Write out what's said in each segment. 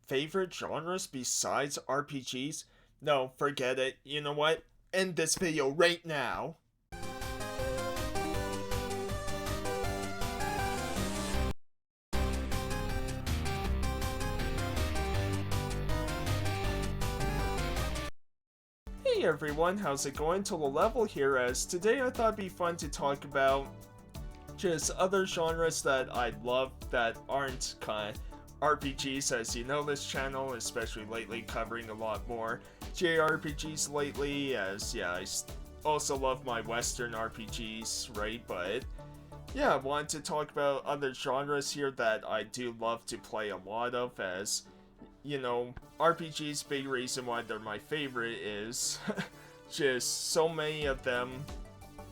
favorite genres besides RPGs? No, forget it. You know what? End this video right now. Hey everyone, how's it going? Total Level here, as today I thought it'd be fun to talk about just other genres that I love that aren't kind of RPGs. As you know, this channel, especially lately, covering a lot more JRPGs lately, as yeah, also love my Western RPGs, right? But yeah, I want to talk about other genres here that I do love to play a lot of, as you know, RPGs, big reason why they're my favorite is just so many of them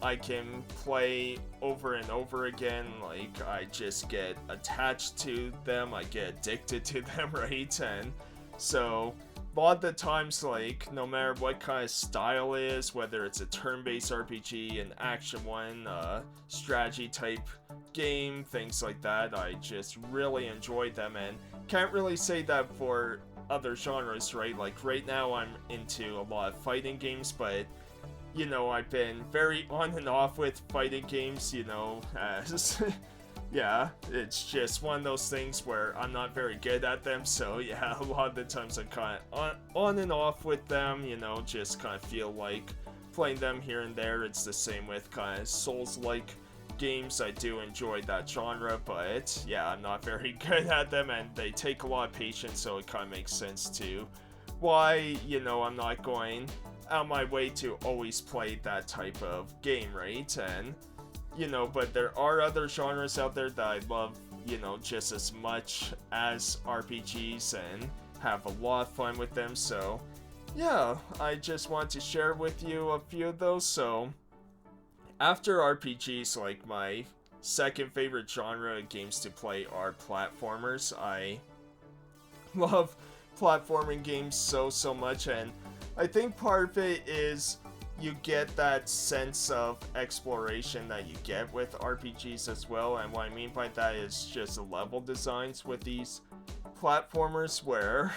I can play over and over again. Like, I just get attached to them, I get addicted to them, right? And so a lot of the times, like, no matter what kind of style it is, whether it's a turn-based RPG, an action one, strategy type game, things like that, I just really enjoy them, and can't really say that for other genres, right? Like, right now I'm into a lot of fighting games, but you know, I've been very on and off with fighting games, you know, as yeah, it's just one of those things where I'm not very good at them, so yeah, a lot of the times I'm kind of on and off with them, you know, just kind of feel like playing them here and there. It's the same with kind of Souls-like games. I do enjoy that genre, but yeah, I'm not very good at them, and they take a lot of patience, so it kind of makes sense to why, you know, I'm not going out my way to always play that type of game, right? And you know, but there are other genres out there that I love, you know, just as much as RPGs, and have a lot of fun with them. So yeah, I just want to share with you a few of those. So after RPGs, like, my second favorite genre of games to play are platformers. I love platforming games so much, and I think part of it is you get that sense of exploration that you get with RPGs as well. And what I mean by that is just the level designs with these platformers, where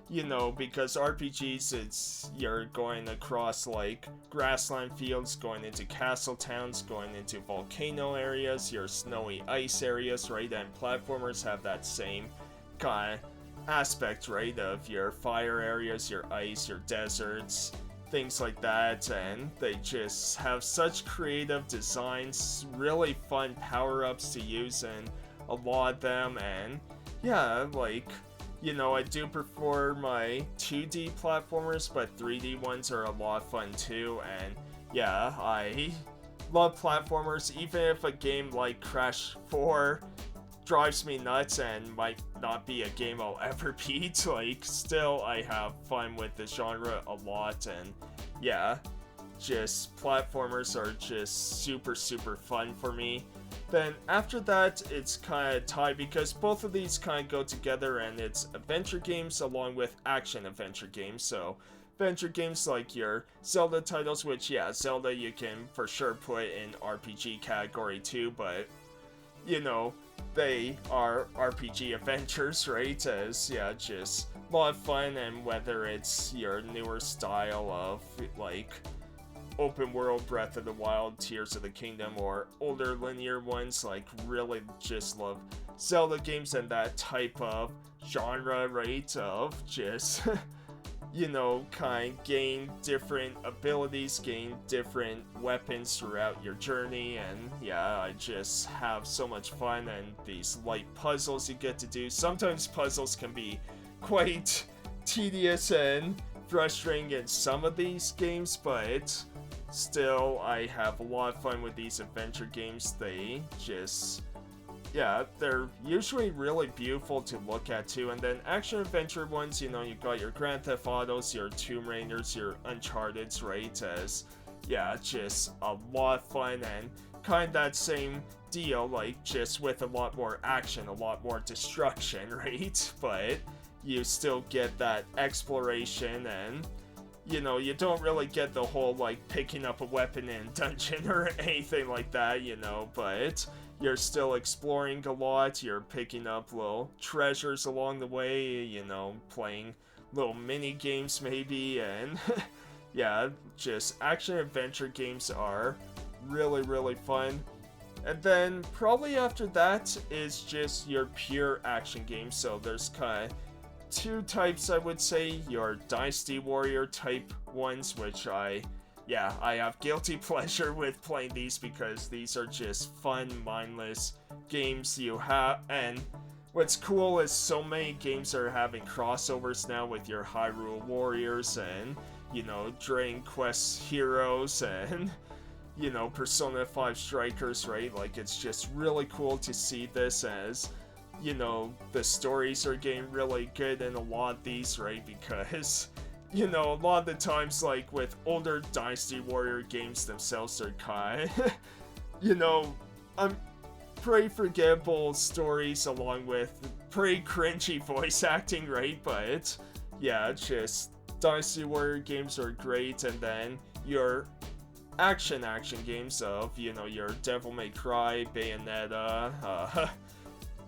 you know, because RPGs, it's you're going across like grassland fields, going into castle towns, going into volcano areas, your snowy ice areas, right? And platformers have that same kind of aspect, right, of your fire areas, your ice, your deserts, things like that. And they just have such creative designs, really fun power-ups to use in a lot of them. And yeah, like, you know, I do prefer my 2D platformers, but 3D ones are a lot of fun too. And yeah, I love platformers, even if a game like Crash 4 drives me nuts and might not be a game I'll ever beat. Like, still, I have fun with the genre a lot, and yeah, just platformers are just super fun for me. Then after that, it's kind of tied, because both of these kind of go together, and it's adventure games along with action adventure games. So adventure games like your Zelda titles, which yeah, Zelda you can for sure put in RPG category too, but you know, they are RPG adventures, right? As yeah, just a lot of fun. And whether it's your newer style of like open world Breath of the Wild, Tears of the Kingdom, or older linear ones, like, really just love Zelda games and that type of genre, right? Of just you know, kind of gain different abilities, gain different weapons throughout your journey, and yeah, I just have so much fun. And these light puzzles you get to do, sometimes puzzles can be quite tedious and frustrating in some of these games, but still, I have a lot of fun with these adventure games. They just, yeah, they're usually really beautiful to look at too. And then action adventure ones, you know, you've got your Grand Theft Autos, your Tomb Raiders, your Uncharted's, right? As yeah, just a lot of fun, and kind of that same deal, like, just with a lot more action, a lot more destruction, right? But you still get that exploration, and you know, you don't really get the whole like picking up a weapon in dungeon or anything like that, you know, but you're still exploring a lot, you're picking up little treasures along the way, you know, playing little mini games maybe, and yeah, just action adventure games are really, really fun. And then probably after that is just your pure action games. So there's kind of two types, I would say. Your Dynasty Warrior type ones, which I have guilty pleasure with playing these because these are just fun, mindless games you have. And what's cool is so many games are having crossovers now with your Hyrule Warriors and, you know, Dragon Quest Heroes and, you know, Persona 5 Strikers, right? Like, it's just really cool to see this as, you know, the stories are getting really good in a lot of these, right? Because, you know, a lot of the times, like, with older Dynasty Warrior games themselves are kind of, you know, pretty forgettable stories along with pretty cringy voice acting, right? But, yeah, just Dynasty Warrior games are great, and then your action games of, you know, your Devil May Cry, Bayonetta,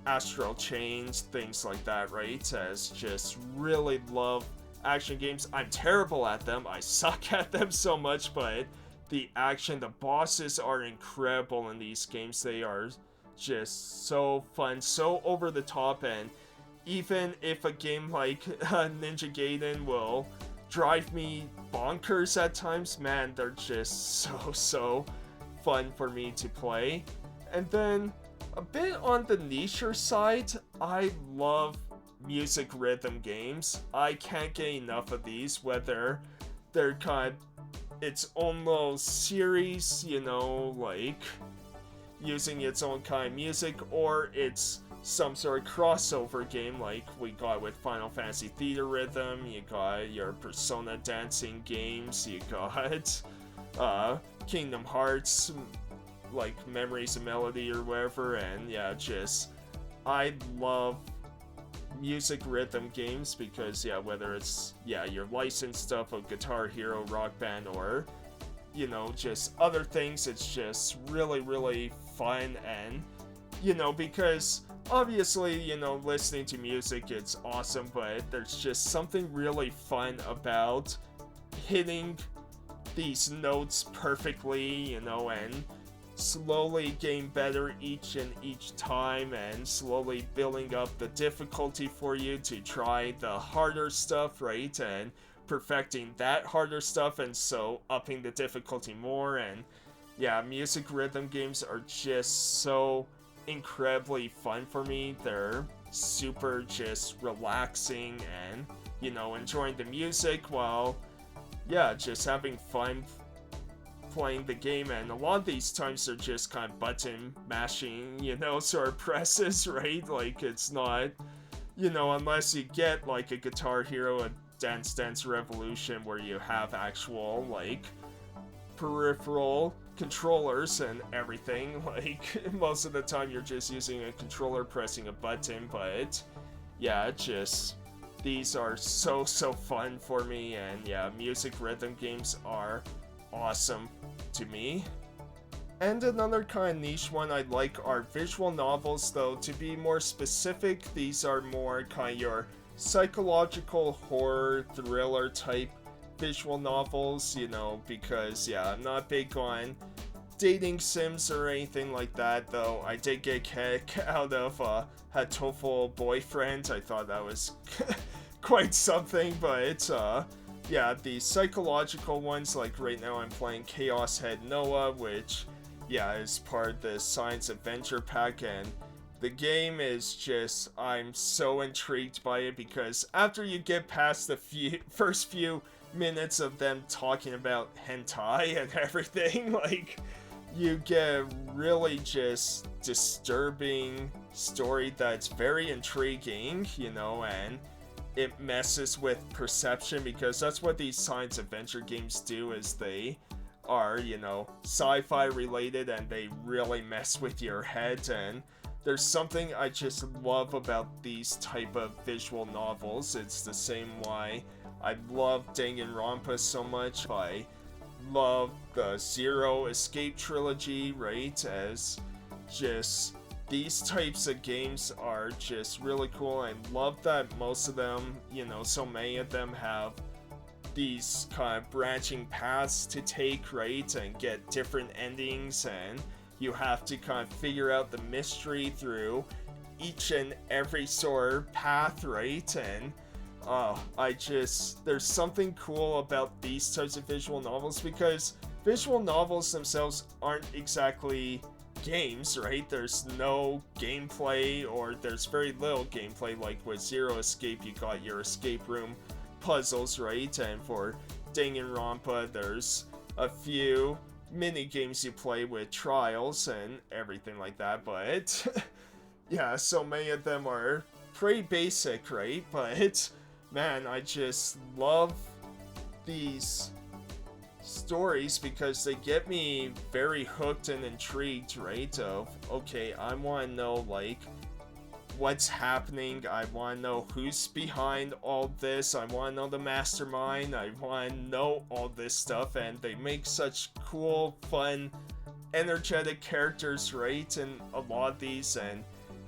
Astral Chains, things like that, right? As just really love action games. I'm terrible at them, I suck at them so much, but the action, the bosses are incredible in these games. They are just so fun, so over the top, and even if a game like Ninja Gaiden will drive me bonkers at times, man, they're just so fun for me to play. And then a bit on the nicher side, I love music rhythm games. I can't get enough of these, whether they're kind of its own little series, you know, like using its own kind of music, or it's some sort of crossover game like we got with Final Fantasy Theater Rhythm, you got your Persona dancing games, you got Kingdom Hearts, like Memories of Melody or whatever, and yeah, just, I love music rhythm games because, yeah, whether it's, yeah, your licensed stuff of Guitar Hero, Rock Band, or, you know, just other things, it's just really fun. And, you know, because obviously, you know, listening to music, it's awesome, but there's just something really fun about hitting these notes perfectly, you know, and slowly getting better each time, and slowly building up the difficulty for you to try the harder stuff, right? And perfecting that harder stuff, and so upping the difficulty more. And yeah, music rhythm games are just so incredibly fun for me. They're super just relaxing and, you know, enjoying the music while, yeah, just having fun playing the game. And a lot of these times they're just kind of button mashing, you know, sort of presses, right? Like, it's not, you know, unless you get like a Guitar Hero, a Dance Dance Revolution, where you have actual like peripheral controllers and everything. Like, most of the time you're just using a controller pressing a button, but yeah, just, these are so fun for me. And yeah, music rhythm games are awesome to me. And another kind of niche one I like are visual novels, though to be more specific, these are more kind of your psychological horror thriller type visual novels, you know, because yeah, I'm not big on dating sims or anything like that, though I did get a kick out of Hatoful Boyfriend. I thought that was quite something, but it's yeah, the psychological ones, like right now I'm playing Chaos Head Noah, which, yeah, is part of the Science Adventure Pack, and the game is just, I'm so intrigued by it, because after you get past the first few minutes of them talking about hentai and everything, like, you get a really just disturbing story that's very intriguing, you know, and it messes with perception, because that's what these science adventure games do, is they are, you know, sci-fi related, and they really mess with your head. And there's something I just love about these type of visual novels. It's the same why I love Danganronpa so much. I love the Zero Escape trilogy, right? As just these types of games are just really cool. I love that most of them, so many of them have these kind of branching paths to take, right, and get different endings, and you have to kind of figure out the mystery through each and every sort of path, right? And there's something cool about these types of visual novels, because visual novels themselves aren't exactly games, right? There's no gameplay, or there's very little gameplay. Like with Zero Escape, you got your escape room puzzles, right? And for Danganronpa, there's a few mini games you play with trials and everything like that, but yeah, so many of them are pretty basic, right? But man, I just love these stories because they get me very hooked and intrigued, right? Of, okay, I want to know, like, what's happening. I want to know who's behind all this. I want to know the mastermind. I want to know all this stuff, and they make such cool, fun, energetic characters, right, in a lot of these. And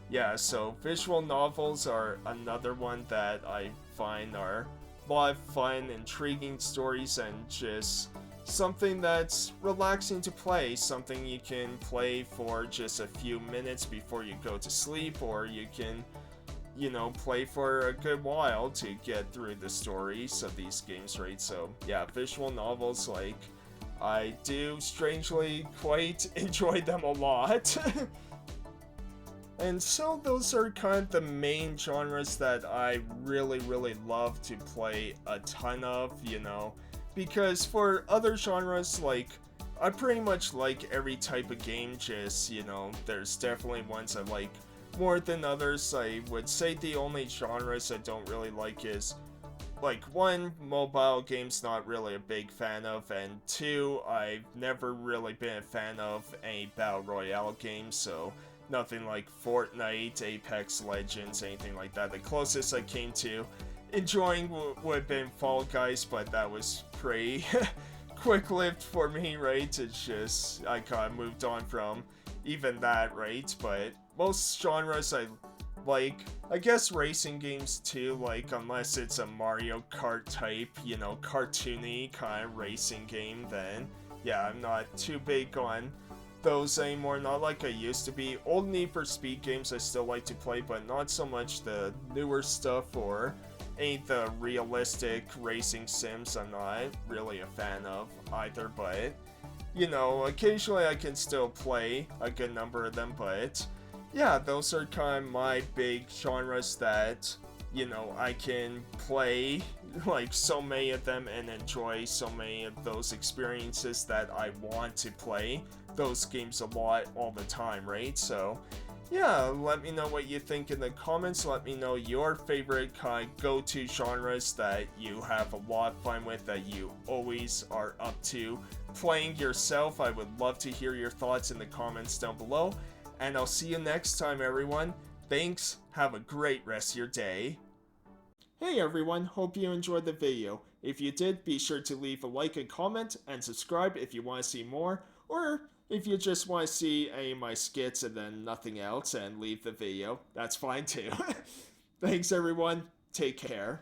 yeah, so visual novels are another one that I find are a lot of fun, intriguing stories, and just something that's relaxing to play, something you can play for just a few minutes before you go to sleep, or you can, play for a good while to get through the stories of these games, right? So yeah, visual novels, like, I do strangely quite enjoy them a lot. And so those are kind of the main genres that I really, really love to play a ton of, because for other genres, like, I pretty much like every type of game, just, there's definitely ones I like more than others. I would say the only genres I don't really like is, like, one, mobile games not really a big fan of, and two, I've never really been a fan of any battle royale games, so nothing like Fortnite, Apex Legends, anything like that. The closest I came to enjoying would have been Fall Guys, but that was pretty quick-lived for me, right? It's just, I kind of moved on from even that, right? But most genres I like, I guess racing games too, like, unless it's a Mario Kart type, cartoony kind of racing game, then yeah, I'm not too big on those anymore, not like I used to be. Old Need for Speed games I still like to play, but not so much the newer stuff or any of the realistic racing sims. I'm not really a fan of either, but occasionally I can still play a good number of them. But yeah, those are kind of my big genres that I can play, like, so many of them and enjoy so many of those experiences that I want to play those games a lot all the time, right? So yeah, let me know what you think in the comments. Let me know your favorite kind of go-to genres that you have a lot of fun with, that you always are up to playing yourself. I would love to hear your thoughts in the comments down below, and I'll see you next time, everyone. Thanks, have a great rest of your day. Hey everyone, hope you enjoyed the video. If you did, be sure to leave a like and comment, and subscribe if you want to see more, or if you just want to see any of my skits and then nothing else and leave the video, that's fine too. Thanks everyone, take care.